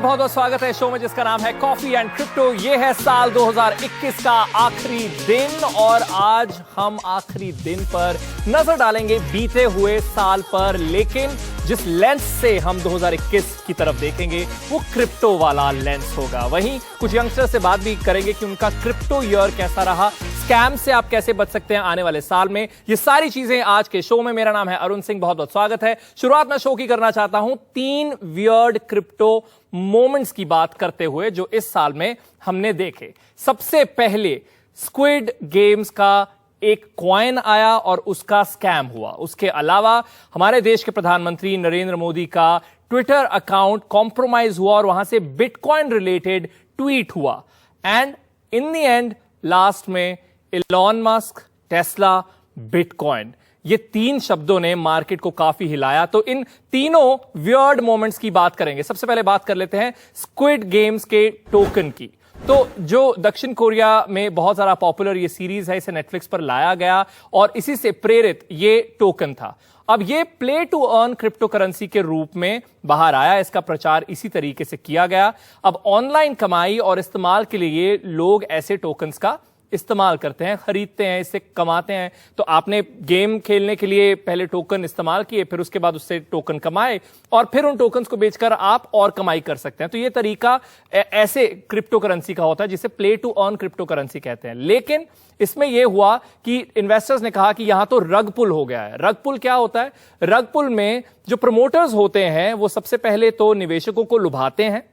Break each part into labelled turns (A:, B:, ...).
A: बहुत बहुत स्वागत है शो में जिसका नाम है कॉफी एंड क्रिप्टो। ये है साल 2021 का आखिरी दिन और आज हम आखिरी दिन पर नजर डालेंगे बीते हुए साल पर, लेकिन जिस लेंस से हम 2021 की तरफ देखेंगे वो क्रिप्टो वाला लेंस होगा। वहीं कुछ यंगस्टर से बात भी करेंगे कि उनका क्रिप्टो ईयर कैसा रहा, स्कैम से आप कैसे बच सकते हैं आने वाले साल में। ये सारी चीजें आज के शो में। मेरा नाम है अरुण सिंह, बहुत बहुत स्वागत है। शुरुआत में शो की करना चाहता हूं 3 वियर्ड क्रिप्टो मोमेंट्स की बात करते हुए जो इस साल में हमने देखे। सबसे पहले स्क्विड गेम्स का एक कॉइन आया और उसका स्कैम हुआ। उसके अलावा हमारे देश के प्रधानमंत्री नरेंद्र मोदी का ट्विटर अकाउंट कॉम्प्रोमाइज हुआ और वहां से बिटकॉइन रिलेटेड ट्वीट हुआ। And in the end last में इलॉन मस्क, टेस्ला, बिटकॉइन, ये 3 शब्दों ने मार्केट को काफी हिलाया। तो इन तीनों वियर्ड मोमेंट्स की बात करेंगे। सबसे पहले बात कर लेते हैं स्क्विड गेम्स के टोकन की। तो जो दक्षिण कोरिया में बहुत ज्यादा पॉपुलर ये सीरीज है, इसे नेटफ्लिक्स पर लाया गया और इसी से प्रेरित ये टोकन था। अब ये play to earn crypto currency के रूप में बाहर आया। इसका प्रचार इसी तरीके से किया गया। अब ऑनलाइन कमाई और इस्तेमाल के लिए लोग ऐसे टोकन्स का इस्तेमाल करते हैं, खरीदते हैं, इससे कमाते हैं। तो आपने गेम खेलने के लिए पहले टोकन इस्तेमाल किए, फिर उसके बाद उससे टोकन कमाए और फिर उन टोकन्स को बेचकर आप और कमाई कर सकते हैं। तो ये तरीका ऐसे क्रिप्टो करेंसी का होता है जिसे play to earn crypto currency कहते हैं। लेकिन इसमें यह हुआ कि इन्वेस्टर्स ने कहा कि यहां तो रग पुल हो गया है। रग पुल क्या होता है? रग पुल में जो प्रमोटर्स होते हैं वो सबसे पहले तो निवेशकों को लुभाते हैं,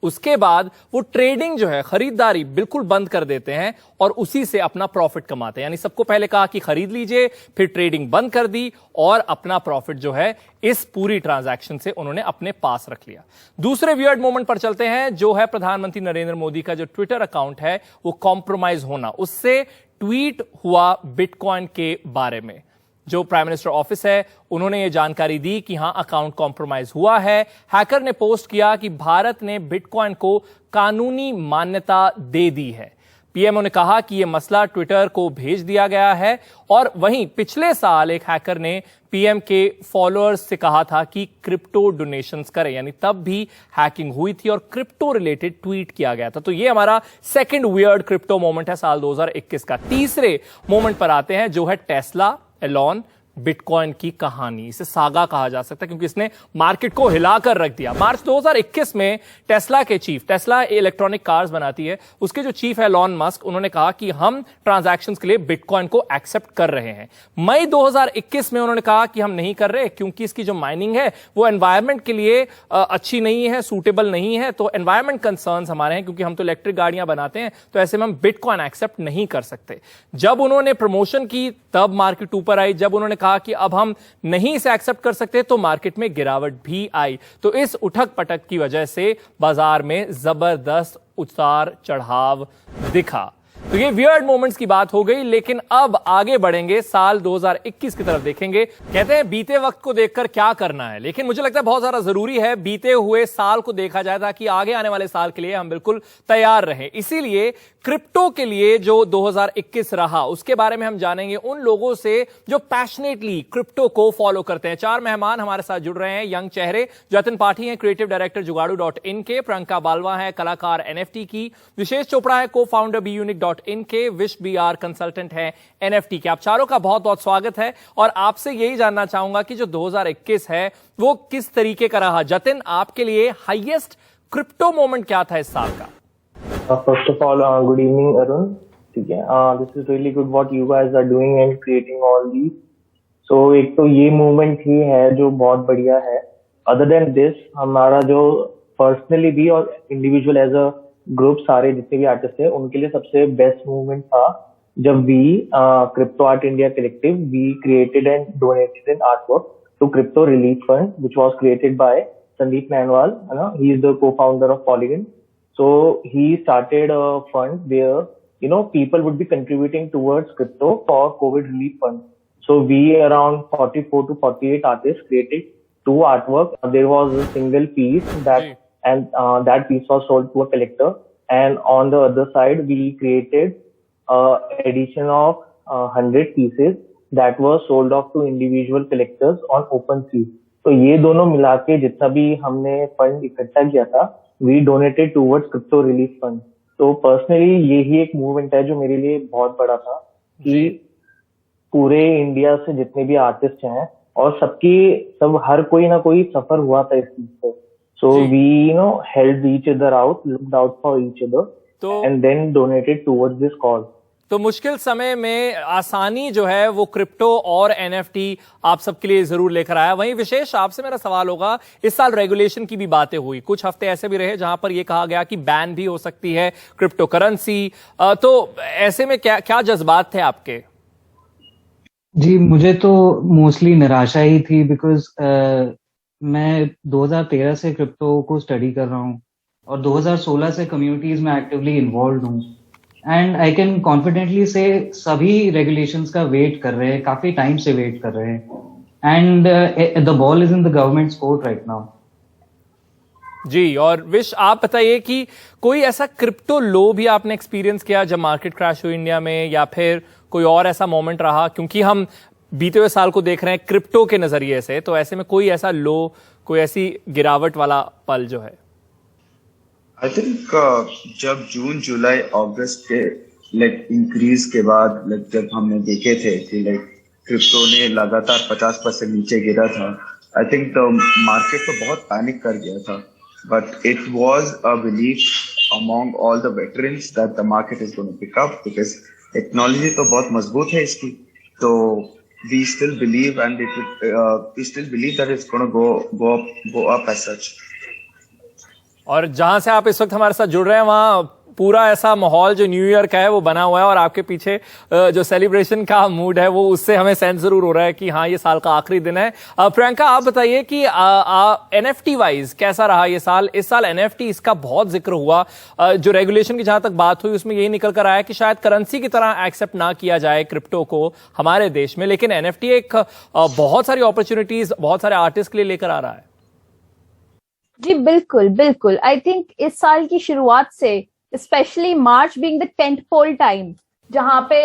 A: उसके बाद वो ट्रेडिंग जो है, खरीदारी बिल्कुल बंद कर देते हैं और उसी से अपना प्रॉफिट कमाते हैं। यानी सबको पहले कहा कि खरीद लीजिए, फिर ट्रेडिंग बंद कर दी और अपना प्रॉफिट जो है इस पूरी ट्रांजैक्शन से उन्होंने अपने पास रख लिया। दूसरे वियर्ड मोमेंट पर चलते हैं, जो है प्रधानमंत्री नरेंद्र मोदी का जो ट्विटर अकाउंट है वो कॉम्प्रोमाइज होना। उससे ट्वीट हुआ बिटकॉइन के बारे में। जो प्राइम मिनिस्टर ऑफिस है उन्होंने ये जानकारी दी कि हां अकाउंट कॉम्प्रोमाइज हुआ है। हैकर ने पोस्ट किया कि भारत ने बिटकॉइन को कानूनी मान्यता दे दी है। पीएमओ ने कहा कि यह मसला ट्विटर को भेज दिया गया है। और वहीं पिछले साल एक हैकर ने पीएम के फॉलोअर्स से कहा था कि क्रिप्टो डोनेशंस करें, यानी तब भी हैकिंग हुई थी और क्रिप्टो रिलेटेड ट्वीट किया गया था। तो यह हमारा सेकंड वियर्ड क्रिप्टो मोमेंट है साल 2021 का। तीसरे मोमेंट पर आते हैं जो है टेस्ला, एलॉन, बिटकॉइन की कहानी। इसे सागा कहा जा सकता है क्योंकि इसने मार्केट को हिलाकर रख दिया। मार्च 2021 में टेस्ला के चीफ, टेस्ला इलेक्ट्रॉनिक कार्स बनाती है, उसके जो चीफ है एलॉन मस्क, उन्होंने कहा कि हम ट्रांजैक्शंस के लिए बिटकॉइन को एक्सेप्ट कर रहे हैं। मई 2021 में उन्होंने कहा कि हम नहीं कर रहे क्योंकि इसकी जो माइनिंग है वो एनवायरमेंट के लिए अच्छी नहीं है, सूटेबल नहीं है। तो एनवायरमेंट कंसर्न्स हमारे हैं क्योंकि हम तो इलेक्ट्रिक गाड़ियां बनाते हैं, तो ऐसे में हम बिटकॉइन एक्सेप्ट नहीं कर सकते। जब उन्होंने प्रमोशन की तब मार्केट ऊपर आई। जब उन्होंने कहा कि अब हम नहीं इसे एक्सेप्ट कर सकते तो मार्केट में गिरावट भी आई। तो इस उठक पटक की वजह से बाजार में जबरदस्त उतार चढ़ाव दिखा। तो ये वियर्ड मोमेंट्स की बात हो गई, लेकिन अब आगे बढ़ेंगे, साल 2021 की तरफ देखेंगे। कहते हैं बीते वक्त को देखकर क्या करना है, लेकिन मुझे लगता है बहुत ज्यादा जरूरी है बीते हुए साल को देखा जाए ताकि आगे आने वाले साल के लिए हम बिल्कुल तैयार रहें। इसीलिए क्रिप्टो के लिए जो 2021 रहा उसके बारे में हम जानेंगे उन लोगों से जो पैशनेटली क्रिप्टो को फॉलो करते हैं। 4 मेहमान हमारे साथ जुड़ रहे हैं, यंग चेहरे। जतिन पाठी हैं, क्रिएटिव डायरेक्टर जुगाड़ू.इन के। प्रियंका बालवा है, कलाकार एनएफटी की। विशेष चोपड़ा है, को फाउंडर BUnique.in के। विश BR कंसल्टेंट है एनएफटी के। आप चारों का बहुत बहुत स्वागत है और आपसे यही जानना चाहूंगा कि जो 2021 है वो किस तरीके का रहा। जतिन, आपके लिए हाईएस्ट क्रिप्टो मोमेंट क्या था इस साल का?
B: First of all, good evening, Arun. ठीक है, this is really good what you guys are doing and creating all these. So एक तो ये मूवमेंट ही है जो बहुत बढ़िया है। Other than this, हमारा जो पर्सनली भी और इंडिविजुअल एज अ ग्रुप सारे जितने भी आर्टिस्ट हैं उनके लिए सबसे बेस्ट मूवमेंट था जब we crypto art India collective we created and donated an artwork to crypto relief fund which was created by Sandeep Nailwal, है ना, he is the co-founder of Polygon. So he started a fund where, you know, people would be contributing towards crypto for COVID relief fund. So we around 44 to 48 artists created 2 artwork. There was a single piece that piece was sold to a collector. And on the other side, we created edition of 100 pieces that were sold off to individual collectors on OpenSea. तो ये दोनों मिला के जितना भी हमने fund इकट्ठा किया था, we donated towards crypto relief fund. तो पर्सनली यही एक मूवमेंट है जो मेरे लिए बहुत बड़ा था कि पूरे इंडिया से जितने भी आर्टिस्ट हैं और सब हर कोई ना कोई सफर हुआ था इस चीज से। So we help each other out, looked out for each other and then donated towards this cause.
A: तो मुश्किल समय में आसानी जो है वो क्रिप्टो और एनएफटी आप सबके लिए जरूर लेकर आया। वहीं विशेष आपसे मेरा सवाल होगा, इस साल रेगुलेशन की भी बातें हुई, कुछ हफ्ते ऐसे भी रहे जहां पर यह कहा गया कि बैन भी हो सकती है क्रिप्टो करेंसी। तो ऐसे में क्या क्या जज्बात थे आपके?
C: जी, मुझे तो मोस्टली निराशा ही थी बिकॉज मैं 2013 से क्रिप्टो को स्टडी कर रहा हूँ और 2016 से कम्युनिटीज में एक्टिवली इन्वॉल्व हूँ एंड आई कैन कॉन्फिडेंटली से सभी रेगुलेशंस का वेट कर रहे हैं, काफी टाइम से वेट कर रहे हैं and the ball is in the government's court right now.
A: जी, और विश आप बताइए कि कोई ऐसा क्रिप्टो लो भी आपने एक्सपीरियंस किया जब मार्केट क्रैश हुई इंडिया में, या फिर कोई और ऐसा मोमेंट रहा? क्योंकि हम बीते हुए साल को देख रहे हैं क्रिप्टो के नजरिए से, तो ऐसे में कोई ऐसा लो, कोई ऐसी गिरावट वाला पल जो है?
D: आई थिंक जब जून जुलाई अगस्त के इंक्रीज के बाद जब हमने देखे थे कि क्रिप्टो ने लगातार 50% नीचे गिरा था, आई थिंक द मार्केट तो बहुत पैनिक कर गया था, but it was a belief among all the veterans that the market is going to pick up because technology तो बहुत मजबूत है इसकी। तो we still believe and we still believe that it's going to go up as such।
A: और जहां से आप इस वक्त हमारे साथ जुड़ रहे हैं वहां पूरा ऐसा माहौल जो न्यू ईयर का है वो बना हुआ है, और आपके पीछे जो सेलिब्रेशन का मूड है वो उससे हमें सेंस जरूर हो रहा है कि हाँ ये साल का आखिरी दिन है। प्रियंका, आप बताइए कि एनएफटी वाइज कैसा रहा ये साल? इस साल एनएफटी इसका बहुत जिक्र हुआ, जो रेगुलेशन की जहां तक बात हुई उसमें यही निकल कर आया कि शायद करेंसी की तरह एक्सेप्ट ना किया जाए क्रिप्टो को हमारे देश में, लेकिन एनएफटी एक बहुत सारी अपॉर्चुनिटीज बहुत सारे आर्टिस्ट के लिए लेकर आ रहा है।
E: जी बिल्कुल बिल्कुल, आई थिंक इस साल की शुरुआत से specially March being the tentpole time जहां पे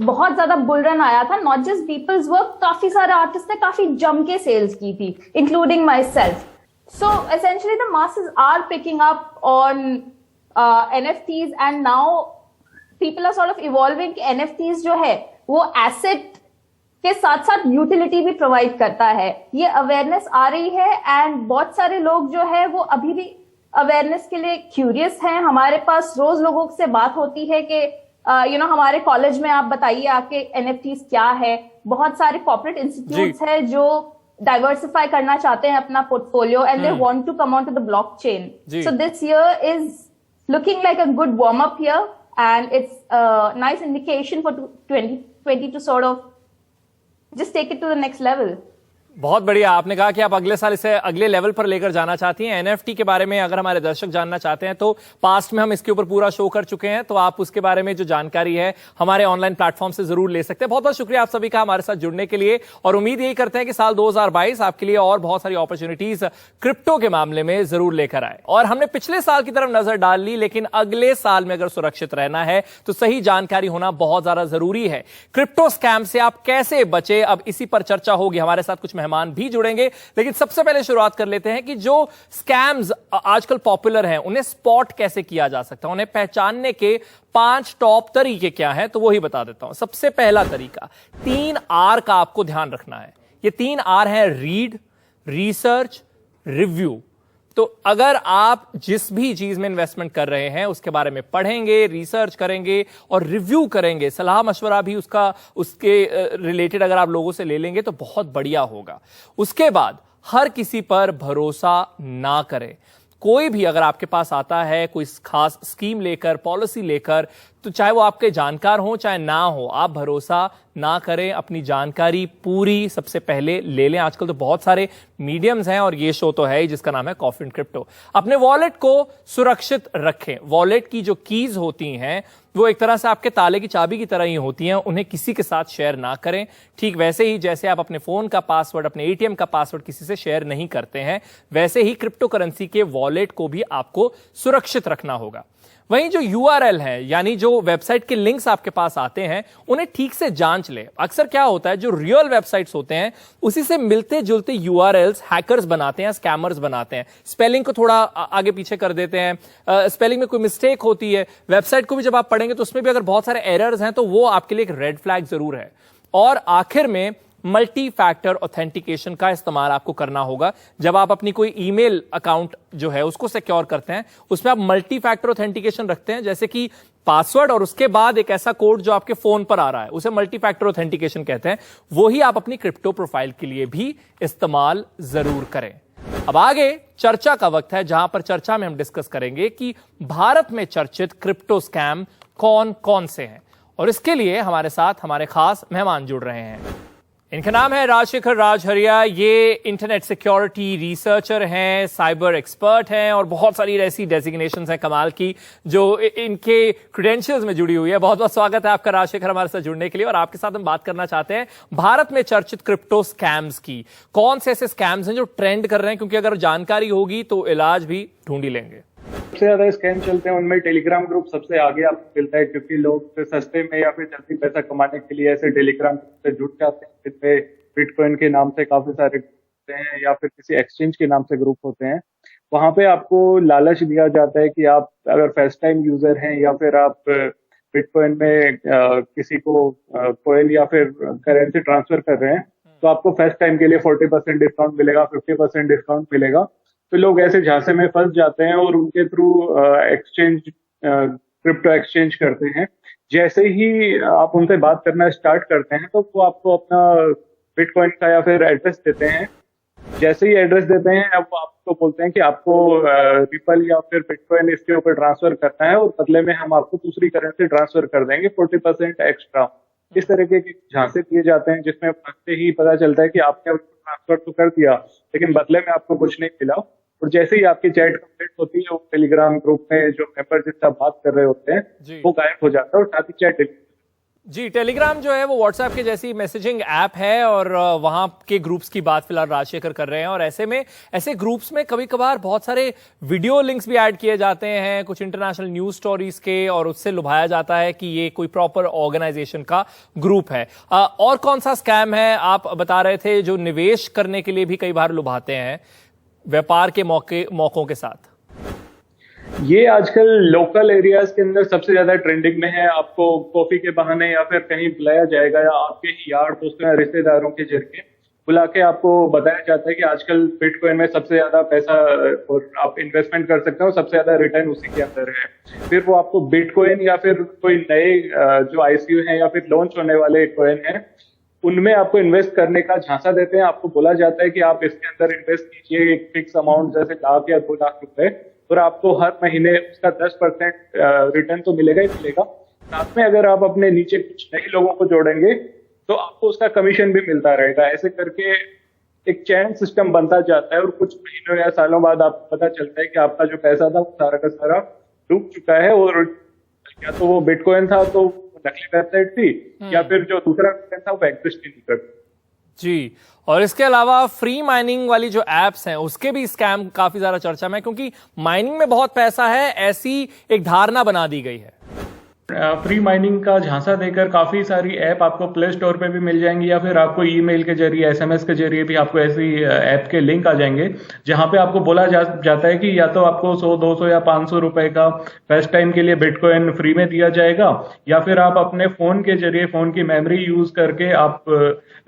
E: बहुत ज्यादा बुल रन आया था, नॉट जस्ट पीपल्स वर्क, काफी सारे आर्टिस्ट ने काफी जम के सेल्स की थी including my self. So essentially the masses are picking up on NFTs and now people are sort of evolving. NFTs जो है वो एसेट के साथ साथ यूटिलिटी भी प्रोवाइड करता है, ये अवेयरनेस आ रही है एंड बहुत सारे लोग जो है वो अभी भी अवेयरनेस के लिए क्यूरियस हैं। हमारे पास रोज लोगों से बात होती है कि हमारे कॉलेज में आप बताइए आके एनएफटीज क्या है। बहुत सारे कॉर्पोरेट इंस्टीट्यूट्स है जो डाइवर्सिफाई करना चाहते हैं अपना portfolio and they want to come on to the blockchain. So this year is looking like a good warm up year and it's nice indication for 2020 to sort of just take it to the next level।
A: बहुत बढ़िया, आपने कहा कि आप अगले साल इसे अगले लेवल पर लेकर जाना चाहती हैं। एनएफटी के बारे में अगर हमारे दर्शक जानना चाहते हैं तो पास्ट में हम इसके ऊपर पूरा शो कर चुके हैं, तो आप उसके बारे में जो जानकारी है हमारे ऑनलाइन प्लेटफॉर्म से जरूर ले सकते हैं। बहुत बहुत शुक्रिया आप सभी का हमारे साथ जुड़ने के लिए, और उम्मीद यही करते हैं कि साल 2022 आपके लिए और बहुत सारी अपॉर्चुनिटीज क्रिप्टो के मामले में जरूर लेकर आए। और हमने पिछले साल की तरफ नजर डाल ली, लेकिन अगले साल में अगर सुरक्षित रहना है तो सही जानकारी होना बहुत ज्यादा जरूरी है। क्रिप्टो स्कैम से आप कैसे बचे, अब इसी पर चर्चा होगी। हमारे साथ कुछ मेहमान भी जुड़ेंगे, लेकिन सबसे पहले शुरुआत कर लेते हैं कि जो स्कैम्स आजकल पॉपुलर हैं उन्हें स्पॉट कैसे किया जा सकता है, उन्हें पहचानने के 5 टॉप तरीके क्या हैं, तो वो ही बता देता हूं। सबसे पहला तरीका 3 आर का आपको ध्यान रखना है। ये 3 आर है, रीड, रिसर्च, रिव्यू। तो अगर आप जिस भी चीज में इन्वेस्टमेंट कर रहे हैं उसके बारे में पढ़ेंगे, रिसर्च करेंगे और रिव्यू करेंगे, सलाह मशवरा भी उसके रिलेटेड अगर आप लोगों से ले लेंगे तो बहुत बढ़िया होगा। उसके बाद हर किसी पर भरोसा ना करें। कोई भी अगर आपके पास आता है कोई खास स्कीम लेकर, पॉलिसी लेकर, तो चाहे वो आपके जानकार हो चाहे ना हो, आप भरोसा ना करें। अपनी जानकारी पूरी सबसे पहले ले लें। आजकल तो बहुत सारे मीडियम्स हैं और ये शो तो है ही जिसका नाम है कॉफी एंड क्रिप्टो। अपने वॉलेट को सुरक्षित रखें। वॉलेट की जो कीज होती हैं वो एक तरह से आपके ताले की चाबी की तरह ही होती हैं, उन्हें किसी के साथ शेयर ना करें। ठीक वैसे ही जैसे आप अपने फोन का पासवर्ड, अपने एटीएम का पासवर्ड किसी से शेयर नहीं करते हैं, वैसे ही क्रिप्टो करेंसी के वॉलेट को भी आपको सुरक्षित रखना होगा। वहीं जो URL है, यानी जो वेबसाइट के लिंक्स आपके पास आते हैं, उन्हें ठीक से जांच ले। अक्सर क्या होता है, जो रियल वेबसाइट्स होते हैं उसी से मिलते जुलते URLs हैकर्स बनाते हैं, स्कैमर्स बनाते हैं, स्पेलिंग को थोड़ा आगे पीछे कर देते हैं, स्पेलिंग में कोई मिस्टेक होती है। वेबसाइट को भी जब आप पढ़ेंगे तो उसमें भी अगर बहुत सारे एरर्स हैं तो वो आपके लिए एक रेड फ्लैग जरूर है। और आखिर में मल्टी फैक्टर ऑथेंटिकेशन का इस्तेमाल आपको करना होगा। जब आप अपनी कोई ईमेल अकाउंट जो है उसको सिक्योर करते हैं, उसमें आप मल्टी फैक्टर ऑथेंटिकेशन रखते हैं, जैसे कि पासवर्ड और उसके बाद एक ऐसा कोड जो आपके फोन पर आ रहा है, उसे मल्टी फैक्टर ऑथेंटिकेशन कहते हैं। वही आप अपनी क्रिप्टो प्रोफाइल के लिए भी इस्तेमाल जरूर करें। अब आगे चर्चा का वक्त है, जहां पर चर्चा में हम डिस्कस करेंगे कि भारत में चर्चित क्रिप्टो स्कैम कौन कौन से हैं, और इसके लिए हमारे साथ हमारे खास मेहमान जुड़ रहे हैं। इनका नाम है राजशेखर राजहरिया। ये इंटरनेट सिक्योरिटी रिसर्चर हैं, साइबर एक्सपर्ट हैं और बहुत सारी ऐसी डेजिग्नेशंस हैं कमाल की जो इनके क्रेडेंशियल्स में जुड़ी हुई है। बहुत बहुत स्वागत है आपका राजशेखर हमारे साथ जुड़ने के लिए। और आपके साथ हम बात करना चाहते हैं भारत में चर्चित क्रिप्टो स्कैम्स की। कौन से ऐसे स्कैम्स हैं जो ट्रेंड कर रहे हैं, क्योंकि अगर जानकारी होगी तो इलाज भी ढूंढ ही लेंगे।
F: सबसे ज्यादा स्कैम चलते हैं उनमें टेलीग्राम ग्रुप सबसे आगे आपको मिलता है, क्योंकि लोग सस्ते में या फिर जल्दी पैसा कमाने के लिए ऐसे टेलीग्राम ग्रुप से जुड़ जाते हैं, जिसमें बिटकॉइन के नाम से काफी सारे ग्रुप होते हैं या फिर किसी एक्सचेंज के नाम से ग्रुप होते हैं। वहां पे आपको लालच दिया जाता है कि आप अगर फर्स्ट टाइम यूजर हैं या फिर आप बिटकॉइन में किसी को कॉइन या फिर करेंसी ट्रांसफर कर रहे हैं, तो आपको फर्स्ट टाइम के लिए 40% डिस्काउंट मिलेगा, 50% डिस्काउंट मिलेगा। तो लोग ऐसे झांसे में फंस जाते हैं और उनके थ्रू एक्सचेंज क्रिप्टो एक्सचेंज करते हैं। जैसे ही आप उनसे बात करना स्टार्ट करते हैं तो वो आपको अपना बिटकॉइन का या फिर एड्रेस देते हैं। जैसे ही एड्रेस देते हैं अब वो आपको बोलते हैं कि आपको रिपल या फिर बिटकॉइन इसके ऊपर ट्रांसफर करना है और बदले में हम आपको दूसरी करेंसी ट्रांसफर कर देंगे 40% एक्स्ट्रा। इस तरीके के झांसे दिए जाते हैं, जिसमें फंसते ही पता चलता है कि आपने ट्रांसफर तो कर दिया लेकिन बदले में आपको कुछ नहीं मिला। और जैसे ही आपकी चैट कंप्लीट होती है, वो टेलीग्राम ग्रुप में जो मेंबर जिससे बात कर रहे होते हैं वो गायब हो जाता है और साथ ही चैट।
A: जी, टेलीग्राम जो है वो व्हाट्सएप के जैसी मैसेजिंग ऐप है और वहां के ग्रुप्स की बात फिलहाल राजशेखर कर रहे हैं। और ऐसे में ऐसे ग्रुप्स में कभी कभार बहुत सारे वीडियो लिंक्स भी ऐड किए जाते हैं, कुछ इंटरनेशनल न्यूज स्टोरीज के, और उससे लुभाया जाता है कि ये कोई प्रॉपर ऑर्गेनाइजेशन का ग्रुप है। और कौन सा स्कैम है आप बता रहे थे जो निवेश करने के लिए भी कई बार लुभाते हैं व्यापार के मौकों के साथ?
F: ये आजकल लोकल एरियाज के अंदर सबसे ज्यादा ट्रेंडिंग में है। आपको कॉफी के बहाने या फिर कहीं बुलाया जाएगा या आपके यार दोस्तों या रिश्तेदारों के जरिए बुला के आपको बताया जाता है कि आजकल बिटकॉइन में सबसे ज्यादा पैसा और आप इन्वेस्टमेंट कर सकते हो, सबसे ज्यादा रिटर्न उसी के अंदर है। फिर वो आपको बिटकॉइन या फिर कोई नए जो आईसीयू है या फिर लॉन्च होने वाले कॉइन है उनमें आपको इन्वेस्ट करने का झांसा देते हैं। आपको बोला जाता है कि आप इसके अंदर इन्वेस्ट कीजिए एक फिक्स अमाउंट जैसे लाख या 2 लाख रुपए, और आपको हर महीने उसका 10% रिटर्न तो मिलेगा ही मिलेगा। साथ में अगर आप अपने नीचे कुछ नए लोगों को जोड़ेंगे तो आपको उसका कमीशन भी मिलता रहेगा। ऐसे करके एक चैन सिस्टम बनता जाता है और कुछ महीनों या सालों बाद आपको पता चलता है कि आपका जो पैसा था वो सारा का सारा डूब चुका है, और या तो वो बिटकॉइन था तो नकली वेबसाइट थी या फिर जो दूसरा था वो एग्जिस्ट ही नहीं करता।
A: जी, और इसके अलावा फ्री माइनिंग वाली जो एप्स हैं उसके भी स्कैम काफी ज्यादा चर्चा में, क्योंकि माइनिंग में बहुत पैसा है ऐसी एक धारणा बना दी गई है।
F: फ्री माइनिंग का झांसा देकर काफी सारी ऐप आपको प्ले स्टोर पे भी मिल जाएंगी या फिर आपको ईमेल के जरिए एसएमएस के जरिए भी आपको ऐसी ऐप के लिंक आ जाएंगे जहां पे आपको बोला जाता है कि या तो आपको 100, 200 या 500 रुपए का फर्स्ट टाइम के लिए बिटकॉइन फ्री में दिया जाएगा, या फिर आप अपने फोन के जरिए फोन की मेमोरी यूज करके आप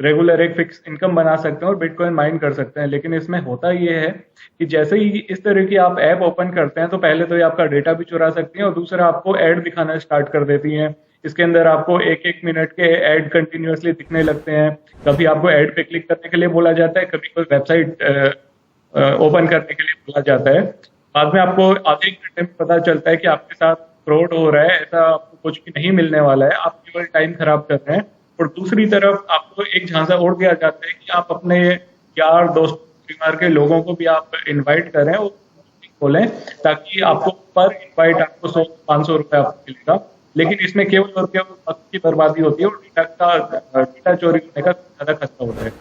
F: रेगुलर एक फिक्स इनकम बना सकते हैं और बिटकॉइन माइन कर सकते हैं। लेकिन इसमें होता यह है कि जैसे ही इस तरह की आप ऐप ओपन करते हैं तो पहले तो ये आपका डेटा भी चुरा सकती हैं और दूसरा आपको ऐड दिखाना स्टार्ट कर देती हैं। इसके अंदर आपको 1-1 मिनट के ऐड कंटिन्यूअसली दिखने लगते हैं। कभी आपको ऐड पे क्लिक करने के लिए बोला जाता है, कभी कोई वेबसाइट ओपन करने के लिए बोला जाता है। बाद में आपको आधे घंटे में पता चलता है कि आपके साथ फ्रॉड हो रहा है, ऐसा आपको कुछ भी नहीं मिलने वाला है, आप केवल टाइम खराब कर रहे हैं। और दूसरी तरफ आपको एक झांसा और दिया जाता है कि आप अपने यार दोस्त परिवार के लोगों को भी आप इन्वाइट करें और बोलें, ताकि आपको पर इन्वाइट आपको 100-500 रुपए आपको मिलेगा। लेकिन इसमें केवल और केवल वक्त की बर्बादी होती है और डेटा चोरी होने का ज्यादा खतरा होता है।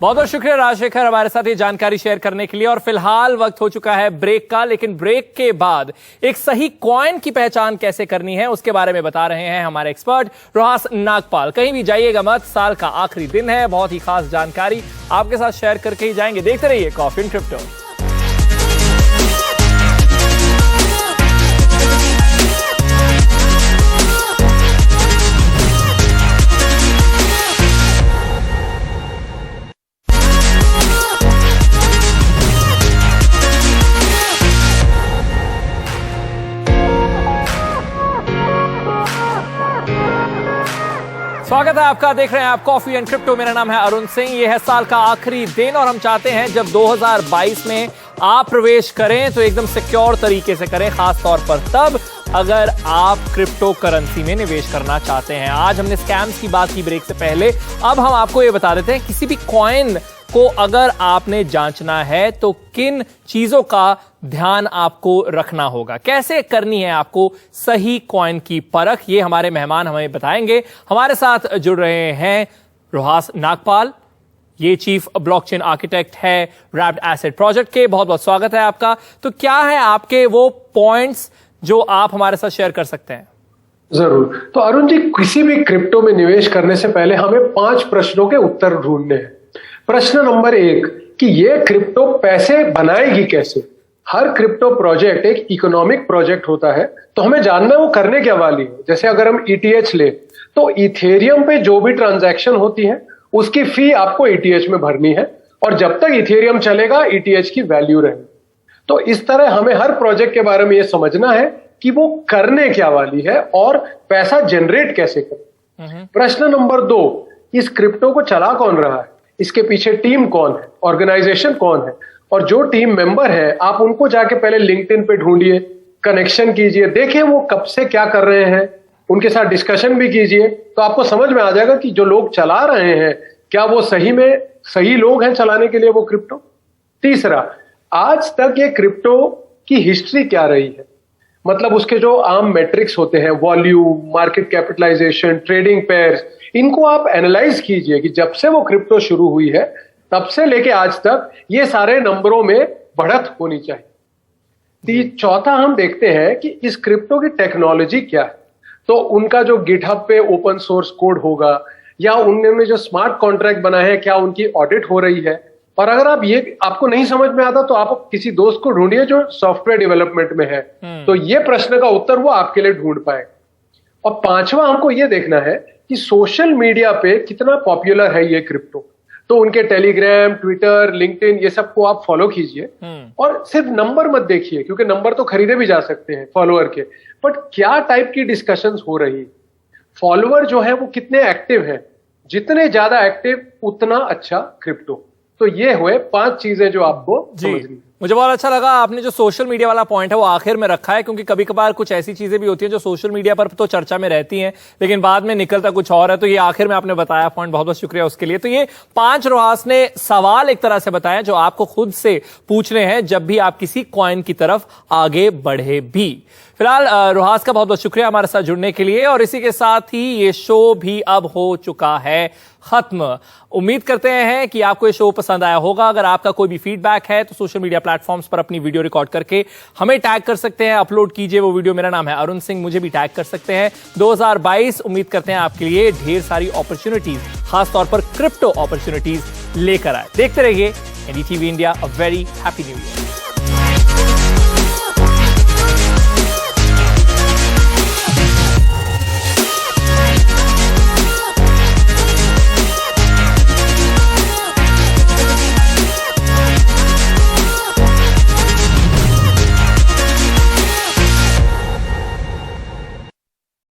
A: बहुत बहुत शुक्रिया राजशेखर हमारे साथ ये जानकारी शेयर करने के लिए। और फिलहाल वक्त हो चुका है ब्रेक का, लेकिन ब्रेक के बाद एक सही कॉइन की पहचान कैसे करनी है उसके बारे में बता रहे हैं हमारे एक्सपर्ट रोहास नागपाल। कहीं भी जाइएगा मत, साल का आखिरी दिन है, बहुत ही खास जानकारी आपके साथ शेयर करके ही जाएंगे। देखते रहिए कॉफी एंड क्रिप्टो। स्वागत है आपका, देख रहे हैं आप कॉफी एंड क्रिप्टो। मेरा नाम है अरुण सिंह। ये है साल का आखिरी दिन और हम चाहते हैं जब 2022 में आप प्रवेश करें तो एकदम सिक्योर तरीके से करें, खास तौर पर तब अगर आप क्रिप्टो करेंसी में निवेश करना चाहते हैं। आज हमने स्कैम्स की बात की ब्रेक से पहले, अब हम आपको ये बता देते हैं किसी भी कॉइन को अगर आपने जांचना है तो किन चीजों का ध्यान आपको रखना होगा, कैसे करनी है आपको सही कॉइन की परख, ये हमारे मेहमान हमें बताएंगे। हमारे साथ जुड़ रहे हैं रोहास नागपाल, ये चीफ ब्लॉकचेन आर्किटेक्ट है रैप्ड एसेट प्रोजेक्ट के। बहुत बहुत स्वागत है आपका। तो क्या है आपके वो पॉइंट्स जो आप हमारे साथ शेयर कर सकते हैं?
G: जरूर। तो अरुण जी, किसी भी क्रिप्टो में निवेश करने से पहले हमें 5 प्रश्नों के उत्तर ढूंढने हैं। प्रश्न नंबर 1 कि ये क्रिप्टो पैसे बनाएगी कैसे। हर क्रिप्टो प्रोजेक्ट एक इकोनॉमिक प्रोजेक्ट होता है, तो हमें जानना है वो करने क्या वाली है। जैसे अगर हम ETH ले तो इथेरियम पे जो भी ट्रांजैक्शन होती है उसकी फी आपको ETH में भरनी है, और जब तक इथेरियम चलेगा ETH की वैल्यू रहेगी। तो इस तरह हमें हर प्रोजेक्ट के बारे में ये समझना है कि वो करने क्या वाली है और पैसा जनरेट कैसे करे। प्रश्न नंबर 2, इस क्रिप्टो को चला कौन रहा है, इसके पीछे टीम कौन है, ऑर्गेनाइजेशन कौन है, और जो टीम मेंबर है आप उनको जाके पहले लिंक्डइन पे ढूंढिए, कनेक्शन कीजिए, देखिए वो कब से क्या कर रहे हैं, उनके साथ डिस्कशन भी कीजिए, तो आपको समझ में आ जाएगा कि जो लोग चला रहे हैं क्या वो सही में सही लोग हैं चलाने के लिए वो क्रिप्टो। तीसरा, आज तक ये क्रिप्टो की हिस्ट्री क्या रही है, मतलब उसके जो आम मैट्रिक्स होते हैं, volume, market capitalisation, trading pairs, इनको आप एनालाइज कीजिए कि जब से वो क्रिप्टो शुरू हुई है तब से लेके आज तक ये सारे नंबरों में बढ़त होनी चाहिए। चौथा, हम देखते हैं कि इस क्रिप्टो की टेक्नोलॉजी क्या है, तो उनका जो गिटहब पे ओपन सोर्स कोड होगा या उनमें जो स्मार्ट कॉन्ट्रैक्ट बना है क्या उनकी ऑडिट हो रही है। और अगर आप ये आपको नहीं समझ में आता तो आप किसी दोस्त को ढूंढिए जो सॉफ्टवेयर डेवलपमेंट में है, तो ये प्रश्न का उत्तर वो आपके लिए ढूंढ पाए। और 5वां, हमको ये देखना है कि सोशल मीडिया पे कितना पॉपुलर है ये क्रिप्टो, तो उनके टेलीग्राम, ट्विटर, लिंक्डइन, ये सब को आप फॉलो कीजिए। और सिर्फ नंबर मत देखिए, क्योंकि नंबर तो खरीदे भी जा सकते हैं फॉलोअर के, बट क्या टाइप की डिस्कशंस हो रही है, फॉलोअर जो है वो कितने एक्टिव है, जितने ज्यादा एक्टिव उतना अच्छा क्रिप्टो। तो ये हुए 5 चीजें जो आपको समझनी है।
A: मुझे बहुत अच्छा लगा आपने जो सोशल मीडिया वाला पॉइंट है वो आखिर में रखा है, क्योंकि कभी कभार कुछ ऐसी चीजें भी होती हैं जो सोशल मीडिया पर तो चर्चा में रहती हैं लेकिन बाद में निकलता कुछ और है, तो ये आखिर में आपने बताया पॉइंट, बहुत बहुत शुक्रिया उसके लिए। तो ये 5 रोहास ने सवाल एक तरह से बताया जो आपको खुद से पूछने हैं जब भी आप किसी कॉइन की तरफ आगे बढ़े भी। फिलहाल रोहास का बहुत बहुत शुक्रिया हमारे साथ जुड़ने के लिए, और इसी के साथ ही ये शो भी अब हो चुका है खत्म। उम्मीद करते हैं कि आपको ये शो पसंद आया होगा। अगर आपका कोई भी फीडबैक है तो सोशल मीडिया प्लेटफॉर्म्स पर अपनी वीडियो रिकॉर्ड करके हमें टैग कर सकते हैं, अपलोड कीजिए वो वीडियो। मेरा नाम है अरुण सिंह, मुझे भी टैग कर सकते हैं। 2022 उम्मीद करते हैं आपके लिए ढेर सारी अपॉर्चुनिटीज, खासतौर पर क्रिप्टो अपॉर्चुनिटीज लेकर आए। देखते रहिए NDTV India. A very happy new year.